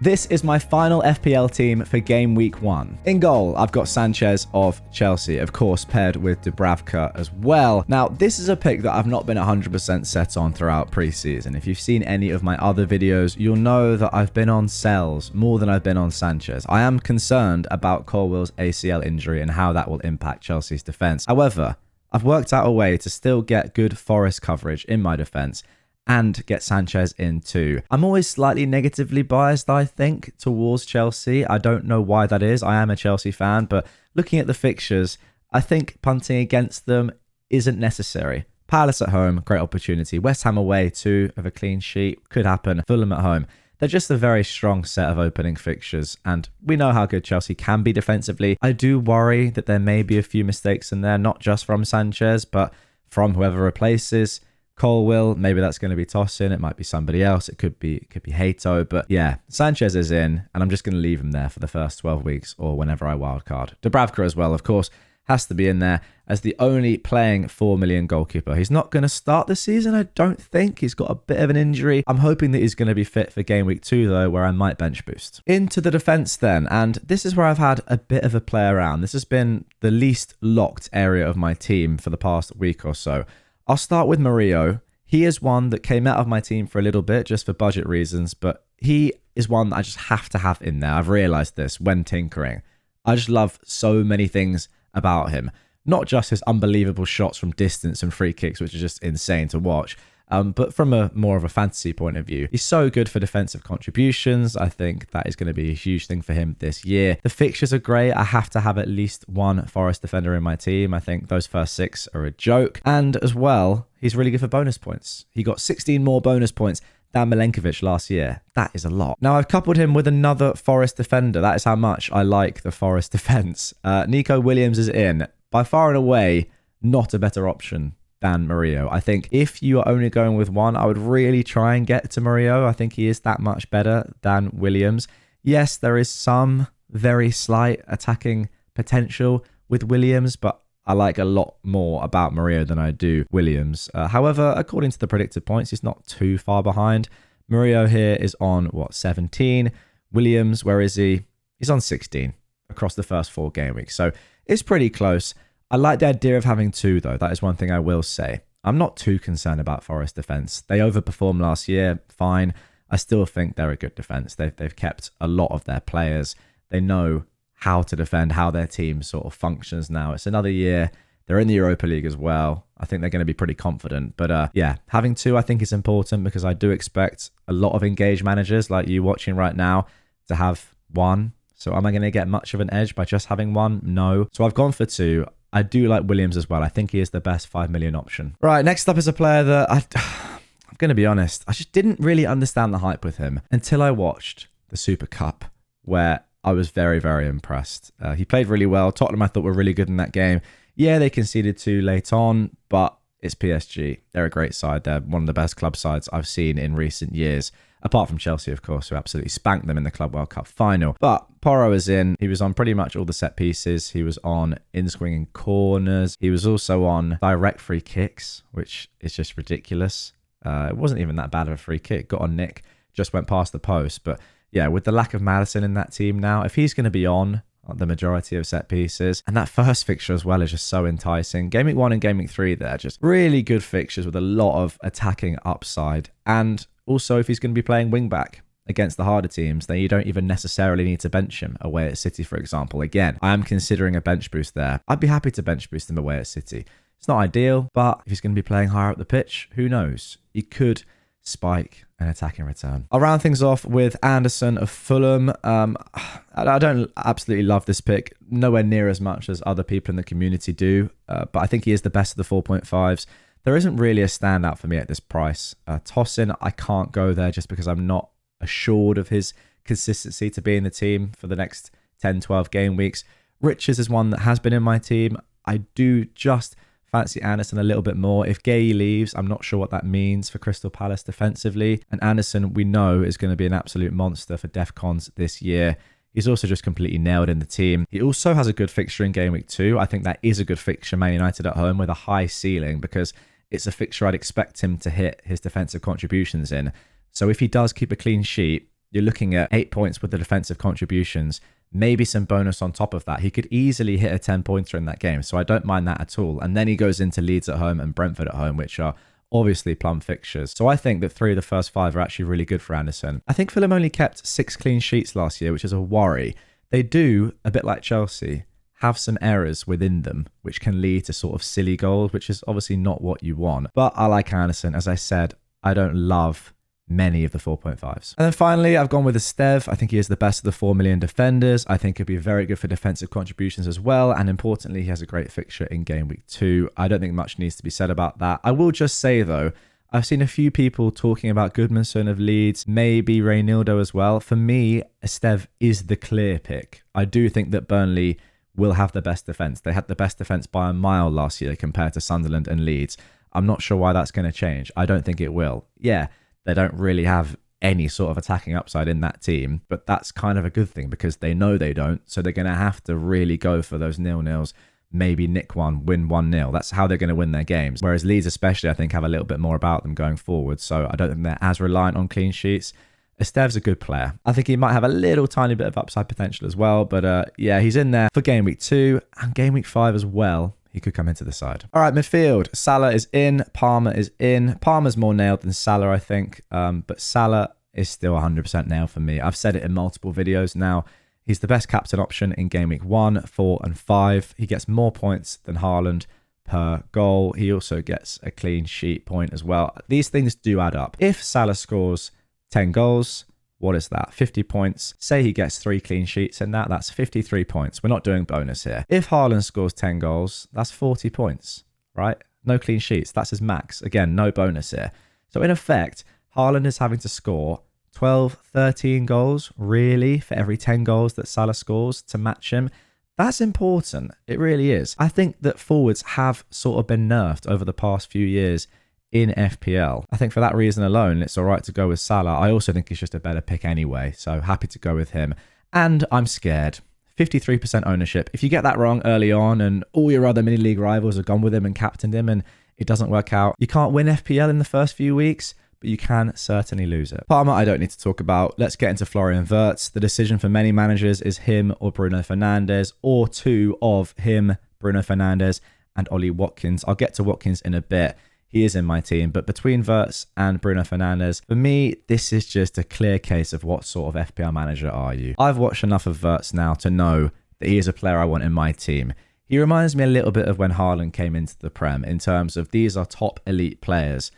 This is my final FPL team for game week 1. In goal, I've got Sanchez of Chelsea, of course, paired with Dubravka as well. Now, this is a pick that I've not been 100% set on throughout preseason. If you've seen any of my other videos, you'll know that I've been on Sells more than I've been on Sanchez. I am concerned about Colwell's ACL injury and how that will impact Chelsea's defence. However, I've worked out a way to still get good Forest coverage in my defence and get Sanchez in too. I'm always slightly negatively biased, I think, towards Chelsea. I don't know why that is. I am a Chelsea fan, but looking at the fixtures, I think punting against them isn't necessary. Palace at home, great opportunity. West Ham away, 2 of a clean sheet, could happen. Fulham at home. They're just a very strong set of opening fixtures, and we know how good Chelsea can be defensively. I do worry that there may be a few mistakes in there, not just from Sanchez, but from whoever replaces Colwill. Maybe that's going to be Tosin. It might be somebody else. It could be Hato. But yeah, Sanchez is in, and I'm just going to leave him there for the first 12 weeks or whenever I wildcard. Dubravka as well, of course, has to be in there as the only playing 4 million goalkeeper. He's not going to start the season, I don't think. He's got a bit of an injury. I'm hoping that he's going to be fit for game week 2, though, where I might bench boost. Into the defence then, and this is where I've had a bit of a play around. This has been the least locked area of my team for the past week or so. I'll start with Murillo. He is one that came out of my team for a little bit just for budget reasons, but he is one that I just have to have in there. I've realised this when tinkering. I just love so many things about him. Not just his unbelievable shots from distance and free kicks, which are just insane to watch, but from a more of a fantasy point of view. He's so good for defensive contributions. I think that is going to be a huge thing for him this year. The fixtures are great. I have to have at least one Forest defender in my team. I think those first 6 are a joke. And as well, he's really good for bonus points. He got 16 more bonus points than Milenkovic last year. That is a lot. Now, I've coupled him with another Forest defender. That is how much I like the Forest defence. Nico Williams is in. By far and away, not a better option than Murillo. I think if you are only going with one, I would really try and get to Murillo. I think he is that much better than Williams. Yes, there is some very slight attacking potential with Williams, but I like a lot more about Murillo than I do Williams. However, according to the predicted points, he's not too far behind. Murillo here is on, 17? Williams, where is he? He's on 16 across the first 4 game weeks. So it's pretty close. I like the idea of having 2, though. That is one thing I will say. I'm not too concerned about Forest defence. They overperformed last year, fine. I still think they're a good defence. They've kept a lot of their players. They know how to defend, how their team sort of functions now. It's another year. They're in the Europa League as well. I think they're going to be pretty confident. But yeah, having 2 I think is important because I do expect a lot of engaged managers like you watching right now to have 1. So am I going to get much of an edge by just having 1? No. So I've gone for 2. I do like Williams as well. I think he is the best 5 million option. Right, next up is a player that I'm going to be honest, I just didn't really understand the hype with him until I watched the Super Cup, where I was very, very impressed. He played really well. Tottenham, I thought, were really good in that game. Yeah, they conceded 2 late on, but it's PSG. They're a great side. They're one of the best club sides I've seen in recent years. Apart from Chelsea, of course, who absolutely spanked them in the Club World Cup final. But Porro is in. He was on pretty much all the set pieces. He was on in-swinging corners. He was also on direct free kicks, which is just ridiculous. It wasn't even that bad of a free kick. Got on nick, just went past the post. But yeah, with the lack of Maddison in that team now, if he's going to be on the majority of set pieces, and that first fixture as well is just so enticing. Game week 1 and game week 3, they're just really good fixtures with a lot of attacking upside. And also, if he's going to be playing wing-back against the harder teams, then you don't even necessarily need to bench him away at City, for example. Again, I am considering a bench boost there. I'd be happy to bench boost him away at City. It's not ideal, but if he's going to be playing higher up the pitch, who knows? He could spike an attacking return. I'll round things off with Anderson of Fulham. I don't absolutely love this pick, nowhere near as much as other people in the community do, but I think he is the best of the 4.5s. There isn't really a standout for me at this price. Tosin, I can't go there just because I'm not assured of his consistency to be in the team for the next 10, 12 game weeks. Richards is one that has been in my team. I do just fancy Anderson a little bit more. If Gay leaves, I'm not sure what that means for Crystal Palace defensively. And Anderson, we know, is going to be an absolute monster for DEFCONs this year. He's also just completely nailed in the team. He also has a good fixture in game week 2. I think that is a good fixture, Man United at home, with a high ceiling, because it's a fixture I'd expect him to hit his defensive contributions in. So if he does keep a clean sheet, you're looking at 8 points with the defensive contributions, maybe some bonus on top of that. He could easily hit a 10-pointer in that game, so I don't mind that at all. And then he goes into Leeds at home and Brentford at home, which are obviously plum fixtures. So I think that 3 of the first 5 are actually really good for Anderson. I think Fulham only kept 6 clean sheets last year, which is a worry. They do, a bit like Chelsea, have some errors within them, which can lead to sort of silly goals, which is obviously not what you want. But I like Anderson. As I said, I don't love many of the 4.5s. And then finally, I've gone with Esteve. I think he is the best of the 4 million defenders. I think he'd be very good for defensive contributions as well. And importantly, he has a great fixture in game week 2. I don't think much needs to be said about that. I will just say though, I've seen a few people talking about Goodmanson of Leeds, maybe Reijnders as well. For me, Esteve is the clear pick. I do think that Burnley will have the best defence. They had the best defence by a mile last year compared to Sunderland and Leeds. I'm not sure why that's going to change. I don't think it will. Yeah, they don't really have any sort of attacking upside in that team, but that's kind of a good thing because they know they don't. So they're going to have to really go for those 0-0s, maybe nick one, win 1-0. That's how they're going to win their games. Whereas Leeds especially, I think, have a little bit more about them going forward. So I don't think they're as reliant on clean sheets. Esteve's a good player. I think he might have a little tiny bit of upside potential as well. But yeah, he's in there for game week 2 and game week 5 as well. He could come into the side. All right, midfield. Salah is in. Palmer is in. Palmer's more nailed than Salah, I think. But Salah is still 100% nailed for me. I've said it in multiple videos now. He's the best captain option in game week 1, 4 and 5. He gets more points than Haaland per goal. He also gets a clean sheet point as well. These things do add up. If Salah scores 10 goals, what is that? 50 points. Say he gets 3 clean sheets in that, that's 53 points. We're not doing bonus here. If Haaland scores 10 goals, that's 40 points, right? No clean sheets. That's his max. Again, no bonus here. So in effect, Haaland is having to score 12, 13 goals, really, for every 10 goals that Salah scores to match him. That's important. It really is. I think that forwards have sort of been nerfed over the past few years in FPL. I think for that reason alone, it's all right to go with Salah. I also think he's just a better pick anyway, so happy to go with him. And I'm scared. 53% ownership. If you get that wrong early on and all your other mini league rivals have gone with him and captained him and it doesn't work out, you can't win FPL in the first few weeks, but you can certainly lose it. Palmer, I don't need to talk about. Let's get into Florian Wirtz. The decision for many managers is him or Bruno Fernandes, or 2 of him, Bruno Fernandes and Ollie Watkins. I'll get to Watkins in a bit. He is in my team, but between Wirtz and Bruno Fernandes, for me, this is just a clear case of what sort of FPL manager are you. I've watched enough of Wirtz now to know that he is a player I want in my team. He reminds me a little bit of when Haaland came into the Prem in terms of these are top elite players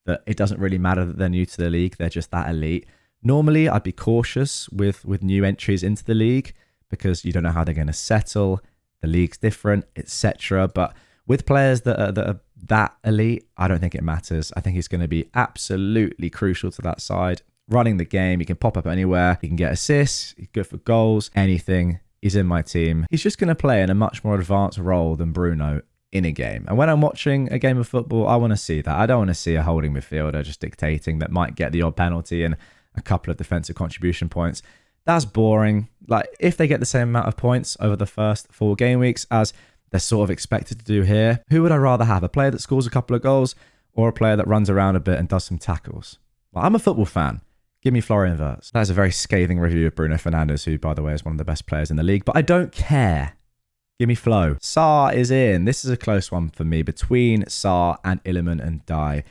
that it doesn't really matter that they're new to the league. They're just that elite. Normally, I'd be cautious with new entries into the league because you don't know how they're going to settle. The league's different, etc. But with players that are that elite, I don't think it matters. I think he's going to be absolutely crucial to that side. Running the game, he can pop up anywhere. He can get assists. He's good for goals. Anything. He's in my team. He's just going to play in a much more advanced role than Bruno in a game. And when I'm watching a game of football, I want to see that. I don't want to see a holding midfielder just dictating that might get the odd penalty and a couple of defensive contribution points. That's boring. Like, if they get the same amount of points over the first 4 game weeks as they're sort of expected to do here, who would I rather have? A player that scores a couple of goals or a player that runs around a bit and does some tackles? Well, I'm a football fan. Give me Florian Wirtz. That is a very scathing review of Bruno Fernandes, who, by the way, is one of the best players in the league, but I don't care. Give me Flo. Sarr is in. This is a close one for me between Sarr and Illiman and Dye.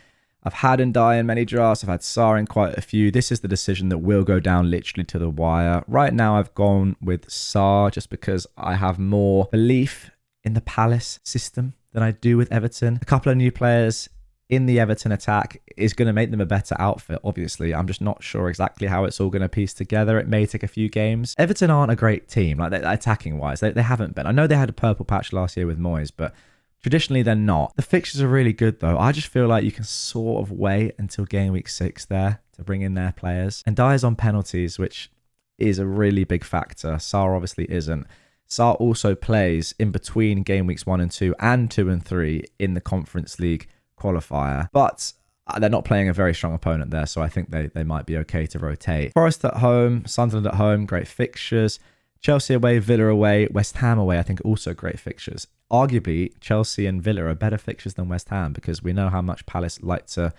I've had Dye in many drafts. I've had Sarr in quite a few. This is the decision that will go down literally to the wire. Right now, I've gone with Sarr just because I have more belief in the Palace system than I do with Everton. A couple of new players in the Everton attack is going to make them a better outfit, obviously. I'm just not sure exactly how it's all going to piece together. It may take a few games. Everton aren't a great team, like attacking-wise. They haven't been. I know they had a purple patch last year with Moyes, but traditionally they're not. The fixtures are really good, though. I just feel like you can sort of wait until game week 6 there to bring in their players. And Dyer's on penalties, which is a really big factor. Sarr obviously isn't. Sarr also plays in between game weeks 1 and 2 and 2 and 3 in the Conference League qualifier, but they're not playing a very strong opponent there, so I think they might be okay to rotate. Forest at home, Sunderland at home, great fixtures. Chelsea away, Villa away, West Ham away, I think also great fixtures. Arguably, Chelsea and Villa are better fixtures than West Ham because we know how much Palace like to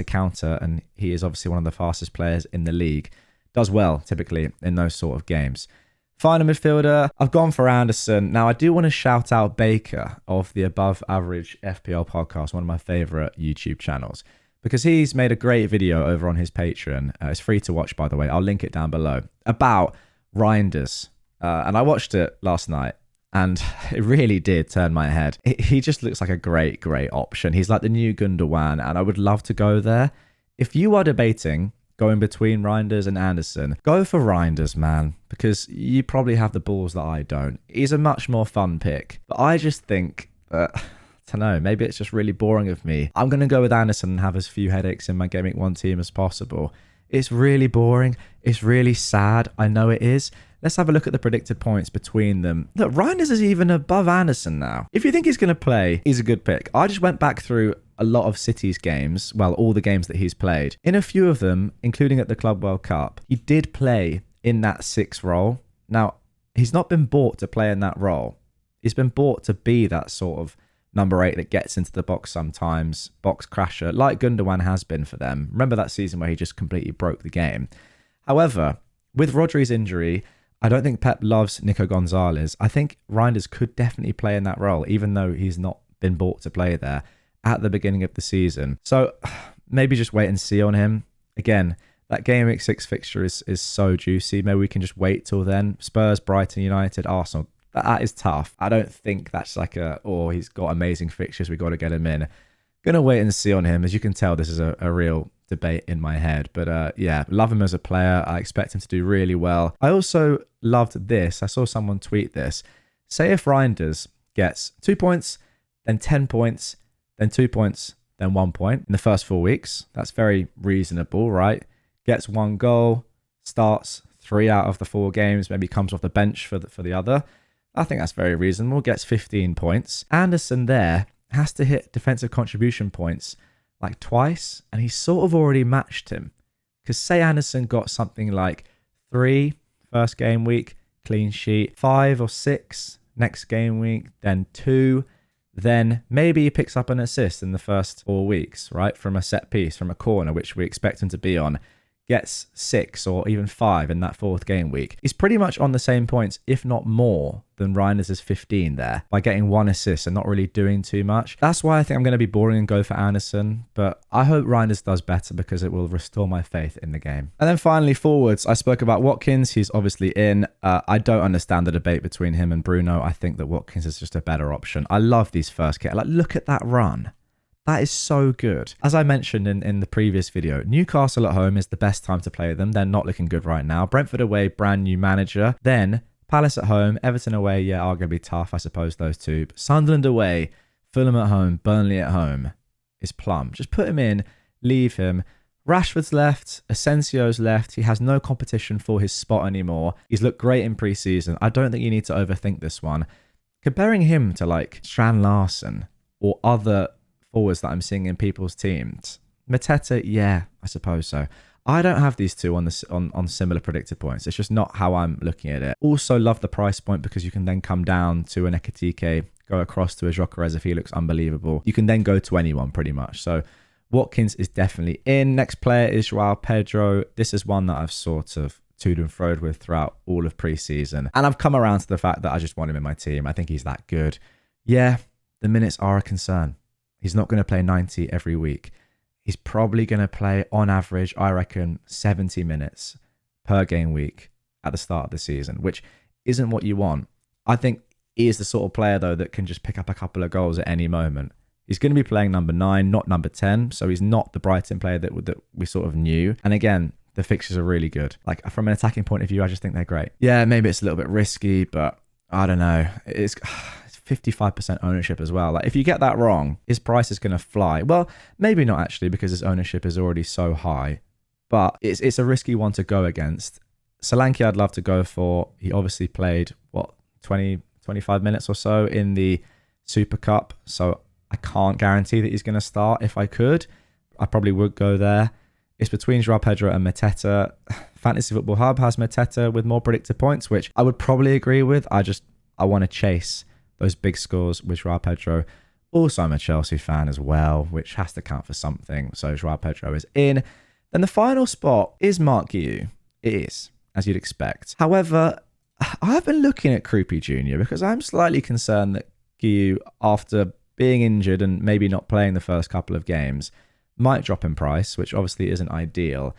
counter, and he is obviously one of the fastest players in the league. does well typically in those sort of games. Final midfielder, I've gone for Anderson. Now, I do want to shout out Baker of the Above Average FPL podcast, one of my favourite YouTube channels, because he's made a great video over on his Patreon. It's free to watch, by the way. I'll link it down below, about Reijnders. And I watched it last night, and it really did turn my head. He just looks like a great, great option. He's like the new GW1, and I would love to go there. If you are debating going between Reijnders and Anderson, go for Reijnders, man, because you probably have the balls that I don't. He's a much more fun pick. But I just think that, I don't know, maybe it's just really boring of me. I'm going to go with Anderson and have as few headaches in my Gameweek 1 team as possible. It's really boring. It's really sad. I know it is. Let's have a look at the predicted points between them. Look, Reijnders is even above Anderson now. If you think he's going to play, he's a good pick. I just went back through a lot of City's games, well, all the games that he's played. In a few of them, including at the Club World Cup, he did play in that 6 role. Now, he's not been bought to play in that role. He's been bought to be that sort of number 8 that gets into the box sometimes, box crasher, like Gundogan has been for them. Remember that season where he just completely broke the game. However, with Rodri's injury, I don't think Pep loves Nico Gonzalez. I think Reijnders could definitely play in that role, even though he's not been bought to play there at the beginning of the season. So maybe just wait and see on him. Again, that Game Week 6 fixture is so juicy. Maybe we can just wait till then. Spurs, Brighton, United, Arsenal. That is tough. I don't think that's like he's got amazing fixtures, we got to get him in. Gonna wait and see on him. As you can tell, this is a real debate in my head. But yeah, love him as a player. I expect him to do really well. I also loved this. I saw someone tweet this. Say if Reijnders gets 2 points, then 10 points, then 2 points, then 1 point in the first 4 weeks. That's very reasonable, right? Gets 1 goal, starts 3 out of the 4 games, maybe comes off the bench for the other. I think that's very reasonable. Gets 15 points. Anderson there has to hit defensive contribution points like twice, and he's sort of already matched him. Because say Anderson got something like 3 first game week, clean sheet, 5 or 6 next game week, then 2, then maybe he picks up an assist in the first 4 weeks, right? From a set piece, from a corner, which we expect him to be on. Gets 6 or even 5 in that 4th game week. He's pretty much on the same points, if not more, than Reijnders' 15 there, by getting 1 assist and not really doing too much. That's why I think I'm going to be boring and go for Anderson, but I hope Reijnders does better because it will restore my faith in the game. And then finally, forwards. I spoke about Watkins. He's obviously in. I don't understand the debate between him and Bruno. I think that Watkins is just a better option. I love these first kit. Like, look at that run. That is so good. As I mentioned in the previous video, Newcastle at home is the best time to play them. They're not looking good right now. Brentford away, brand new manager. Then Palace at home, Everton away, yeah, arguably tough, I suppose, those two. But Sunderland away, Fulham at home, Burnley at home is plum. Just put him in, leave him. Rashford's left, Asensio's left. He has no competition for his spot anymore. He's looked great in pre-season. I don't think you need to overthink this one. Comparing him to like Strand Larsen or other forwards that I'm seeing in people's teams. Mateta, yeah, I suppose so. I don't have these two on similar predicted points. It's just not how I'm looking at it. Also love the price point because you can then come down to an Ekitike, go across to a Gyökeres if he looks unbelievable. You can then go to anyone pretty much. So Watkins is definitely in. Next player is Joao Pedro. This is one that I've sort of toed and froed with throughout all of pre-season. And I've come around to the fact that I just want him in my team. I think he's that good. Yeah, the minutes are a concern. He's not going to play 90 every week. He's probably going to play, on average, I reckon, 70 minutes per game week at the start of the season, which isn't what you want. I think he is the sort of player, though, that can just pick up a couple of goals at any moment. He's going to be playing number 9, not number 10, so he's not the Brighton player that we sort of knew. And again, the fixtures are really good. Like, from an attacking point of view, I just think they're great. Yeah, maybe it's a little bit risky, but I don't know. It's 55% ownership as well. Like, if you get that wrong, his price is going to fly. Well, maybe not actually, because his ownership is already so high, but it's a risky one to go against. Solanke I'd love to go for. He obviously played 25 minutes or so in the Super Cup, so I can't guarantee that he's going to start. If I could, I probably would go there. It's between Joao Pedro and Mateta. Fantasy Football Hub has Mateta with more predicted points, which I would probably agree with. I want to chase those big scores with Joao Pedro. Also, I'm a Chelsea fan as well, which has to count for something. So Joao Pedro is in. Then the final spot is Mark Guiu. It is, as you'd expect. However, I've been looking at Krupi Jr. because I'm slightly concerned that GW, after being injured and maybe not playing the first couple of games, might drop in price, which obviously isn't ideal.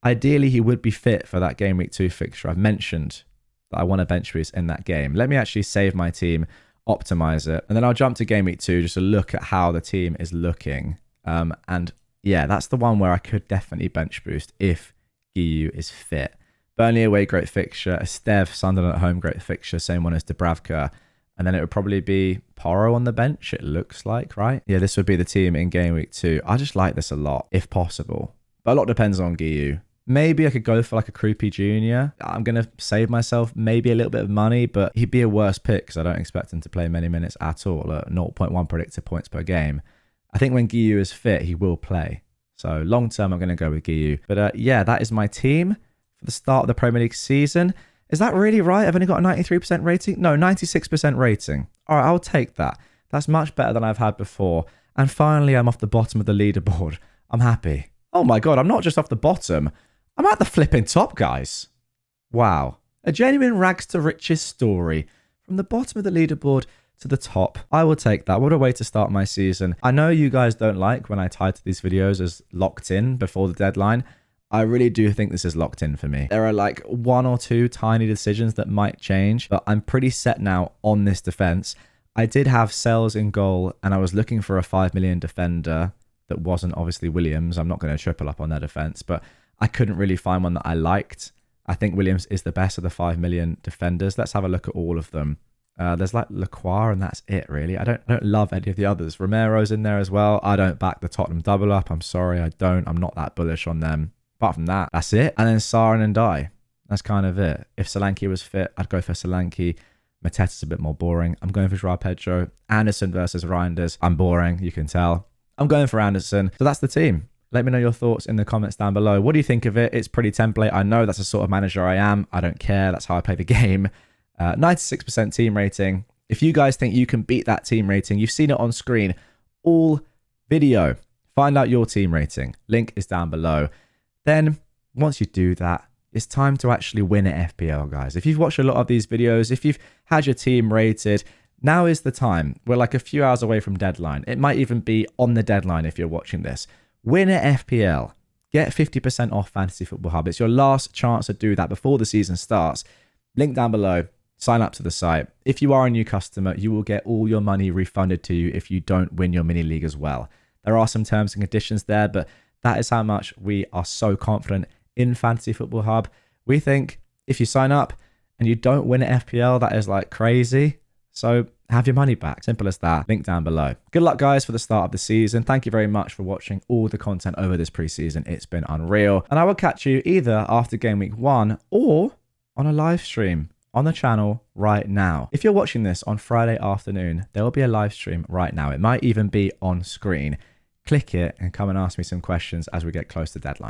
Ideally, he would be fit for that Game Week 2 fixture. I've mentioned that I want to bench boost in that game. Let me actually save my team, optimize it, and then I'll jump to Game Week 2 just to look at how the team is looking. And yeah, that's the one where I could definitely bench boost if GW is fit. Burnley away, great fixture. Esteve, Sunderland at home, great fixture. Same one as Dubravka. And then it would probably be Porro on the bench, it looks like, right? Yeah, this would be the team in Game Week 2. I just like this a lot, if possible. But a lot depends on GW. Maybe I could go for like a Krupi Jr. I'm going to save myself maybe a little bit of money, but he'd be a worse pick because I don't expect him to play many minutes at all at 0.1 predicted points per game. I think when GW is fit, he will play. So long term, I'm going to go with GW. But yeah, that is my team for the start of the Premier League season. Is that really right? I've only got a 93% rating? No, 96% rating. All right, I'll take that. That's much better than I've had before. And finally, I'm off the bottom of the leaderboard. I'm happy. Oh my God, I'm not just off the bottom. I'm at the flipping top, guys. Wow. A genuine rags to riches story. From the bottom of the leaderboard to the top. I will take that. What a way to start my season. I know you guys don't like when I title these videos as locked in before the deadline. I really do think this is locked in for me. There are like one or two tiny decisions that might change, but I'm pretty set now on this defense. I did have Sells in goal, and I was looking for a 5 million defender that wasn't obviously Williams. I'm not going to triple up on their defense, but I couldn't really find one that I liked. I think Williams is the best of the 5 million defenders. Let's have a look at all of them. There's like Lacroix, and that's it, really. I don't love any of the others. Romero's in there as well. I don't back the Tottenham double up. I'm sorry, I don't. I'm not that bullish on them. Apart from that, that's it. And then Sarin and Dye. That's kind of it. If Solanke was fit, I'd go for Solanke. Mateta's a bit more boring. I'm going for Joao Pedro. Anderson versus Reijnders. I'm boring, you can tell. I'm going for Anderson. So that's the team. Let me know your thoughts in the comments down below. What do you think of it? It's pretty template. I know that's the sort of manager I am. I don't care. That's how I play the game. 96% team rating. If you guys think you can beat that team rating, you've seen it on screen all video. Find out your team rating. Link is down below. Then, once you do that, it's time to actually win at FPL, guys. If you've watched a lot of these videos, if you've had your team rated, now is the time. We're like a few hours away from deadline. It might even be on the deadline if you're watching this. Win at FPL. Get 50% off Fantasy Football Hub. It's your last chance to do that before the season starts. Link down below. Sign up to the site. If you are a new customer, you will get all your money refunded to you if you don't win your mini league as well. There are some terms and conditions there, but that is how much we are so confident in Fantasy Football Hub. We think if you sign up and you don't win at FPL, that is like crazy. So have your money back. Simple as that. Link down below. Good luck, guys, for the start of the season. Thank you very much for watching all the content over this preseason. It's been unreal. And I will catch you either after Game Week 1 or on a live stream on the channel right now. If you're watching this on Friday afternoon, there will be a live stream right now. It might even be on screen. Click it and come and ask me some questions as we get close to deadline.